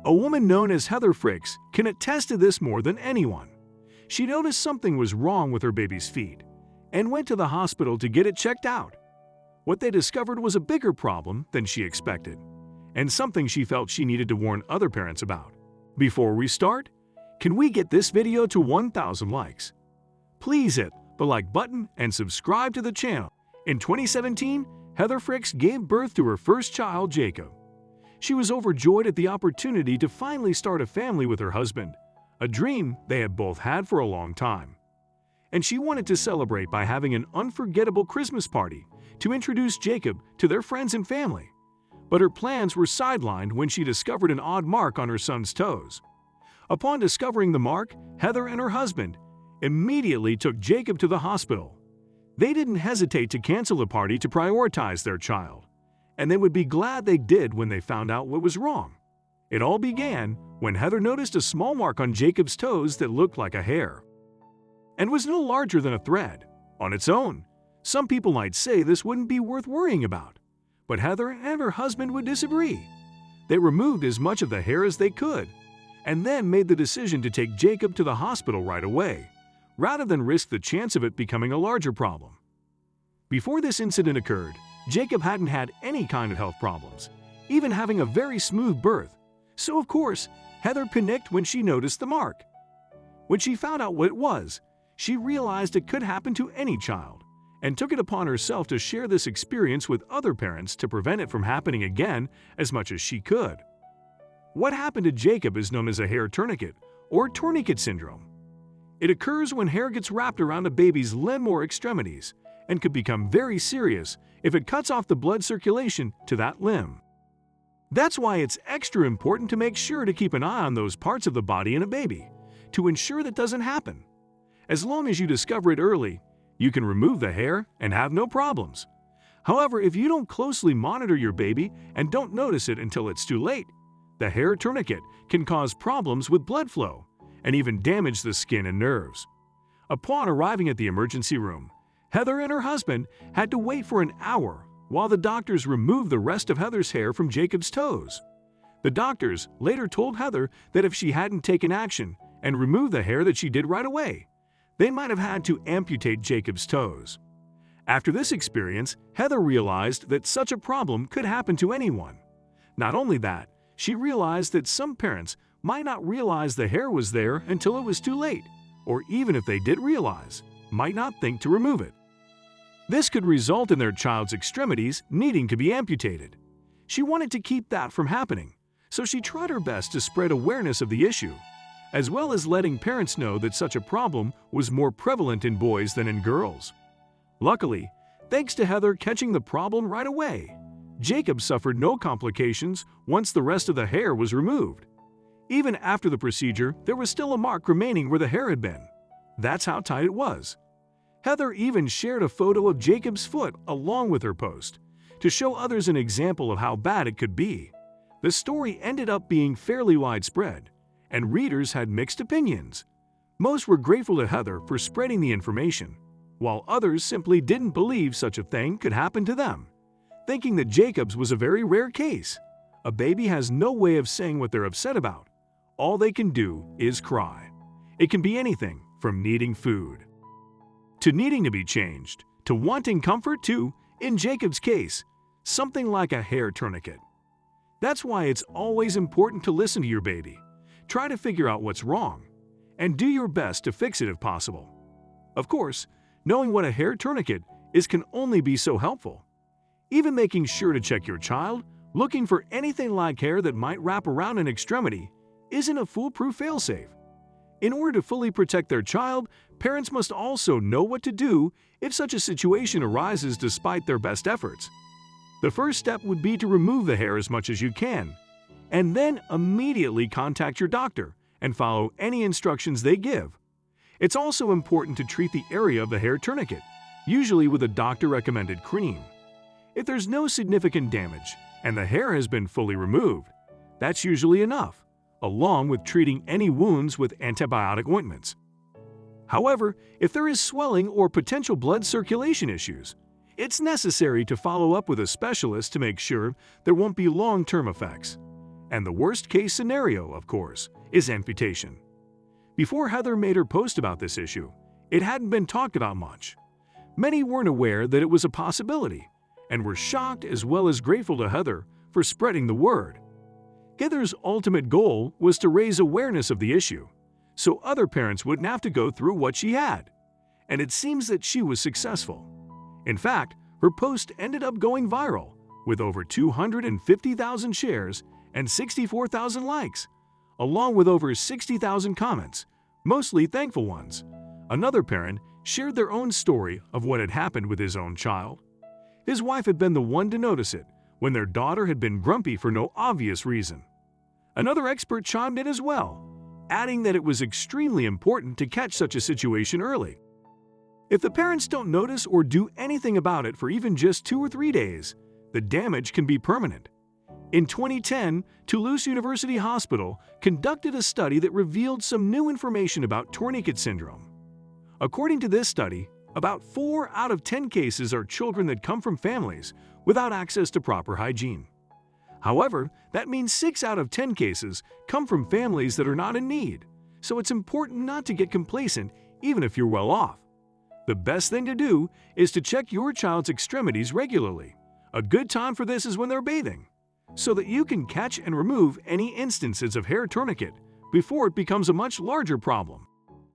A woman known as Heather Fricks can attest to this more than anyone. She noticed something was wrong with her baby's feet and went to the hospital to get it checked out. What they discovered was a bigger problem than she expected, and something she felt she needed to warn other parents about. Before we start, can we get this video to 1,000 likes? Please hit the like button and subscribe to the channel. In 2017, Heather Fricks gave birth to her first child, Jacob. She was overjoyed at the opportunity to finally start a family with her husband, a dream they had both had for a long time. And she wanted to celebrate by having an unforgettable Christmas party to introduce Jacob to their friends and family. But her plans were sidelined when she discovered an odd mark on her son's toes. Upon discovering the mark, Heather and her husband immediately took Jacob to the hospital. They didn't hesitate to cancel the party to prioritize their child, and they would be glad they did when they found out what was wrong. It all began when Heather noticed a small mark on Jacob's toes that looked like a hair and was no larger than a thread. On its own, some people might say this wouldn't be worth worrying about, but Heather and her husband would disagree. They removed as much of the hair as they could, and then made the decision to take Jacob to the hospital right away, rather than risk the chance of it becoming a larger problem. Before this incident occurred, Jacob hadn't had any kind of health problems, even having a very smooth birth, so of course, Heather panicked when she noticed the mark. When she found out what it was, she realized it could happen to any child, and took it upon herself to share this experience with other parents to prevent it from happening again as much as she could. What happened to Jacob is known as a hair tourniquet or tourniquet syndrome. It occurs when hair gets wrapped around a baby's limb or extremities and could become very serious if it cuts off the blood circulation to that limb. That's why it's extra important to make sure to keep an eye on those parts of the body in a baby to ensure that doesn't happen. As long as you discover it early, you can remove the hair and have no problems. However, if you don't closely monitor your baby and don't notice it until it's too late, the hair tourniquet can cause problems with blood flow and even damage the skin and nerves. Upon arriving at the emergency room, Heather and her husband had to wait for an hour while the doctors removed the rest of Heather's hair from Jacob's toes. The doctors later told Heather that if she hadn't taken action and removed the hair that she did right away, they might have had to amputate Jacob's toes. After this experience, Heather realized that such a problem could happen to anyone. Not only that, she realized that some parents might not realize the hair was there until it was too late, or even if they did realize, might not think to remove it. This could result in their child's extremities needing to be amputated. She wanted to keep that from happening, so she tried her best to spread awareness of the issue, as well as letting parents know that such a problem was more prevalent in boys than in girls. Luckily, thanks to Heather catching the problem right away, Jacob suffered no complications once the rest of the hair was removed. Even after the procedure, there was still a mark remaining where the hair had been. That's how tight it was. Heather even shared a photo of Jacob's foot along with her post to show others an example of how bad it could be. The story ended up being fairly widespread, and readers had mixed opinions. Most were grateful to Heather for spreading the information, while others simply didn't believe such a thing could happen to them, thinking that Jacob's was a very rare case. A baby has no way of saying what they're upset about. All they can do is cry. It can be anything from needing food to needing to be changed, to wanting comfort to, in Jacob's case, something like a hair tourniquet. That's why it's always important to listen to your baby, try to figure out what's wrong, and do your best to fix it if possible. Of course, knowing what a hair tourniquet is can only be so helpful. Even making sure to check your child, looking for anything like hair that might wrap around an extremity, isn't a foolproof failsafe. In order to fully protect their child, parents must also know what to do if such a situation arises despite their best efforts. The first step would be to remove the hair as much as you can, and then immediately contact your doctor and follow any instructions they give. It's also important to treat the area of the hair tourniquet, usually with a doctor-recommended cream. If there's no significant damage and the hair has been fully removed, that's usually enough, along with treating any wounds with antibiotic ointments. However, if there is swelling or potential blood circulation issues, it's necessary to follow up with a specialist to make sure there won't be long-term effects. And the worst-case scenario, of course, is amputation. Before Heather made her post about this issue, it hadn't been talked about much. Many weren't aware that it was a possibility, and were shocked as well as grateful to Heather for spreading the word. Heather's ultimate goal was to raise awareness of the issue, so other parents wouldn't have to go through what she had. And it seems that she was successful. In fact, her post ended up going viral, with over 250,000 shares and 64,000 likes, along with over 60,000 comments, mostly thankful ones. Another parent shared their own story of what had happened with his own child. His wife had been the one to notice it when their daughter had been grumpy for no obvious reason. Another expert chimed in as well, adding that it was extremely important to catch such a situation early. If the parents don't notice or do anything about it for even just 2 or 3 days, the damage can be permanent. In 2010, Toulouse University Hospital conducted a study that revealed some new information about tourniquet syndrome. According to this study, about 4 out of 10 cases are children that come from families without access to proper hygiene. However, that means 6 out of 10 cases come from families that are not in need, so it's important not to get complacent even if you're well off. The best thing to do is to check your child's extremities regularly. A good time for this is when they're bathing, so that you can catch and remove any instances of hair tourniquet before it becomes a much larger problem.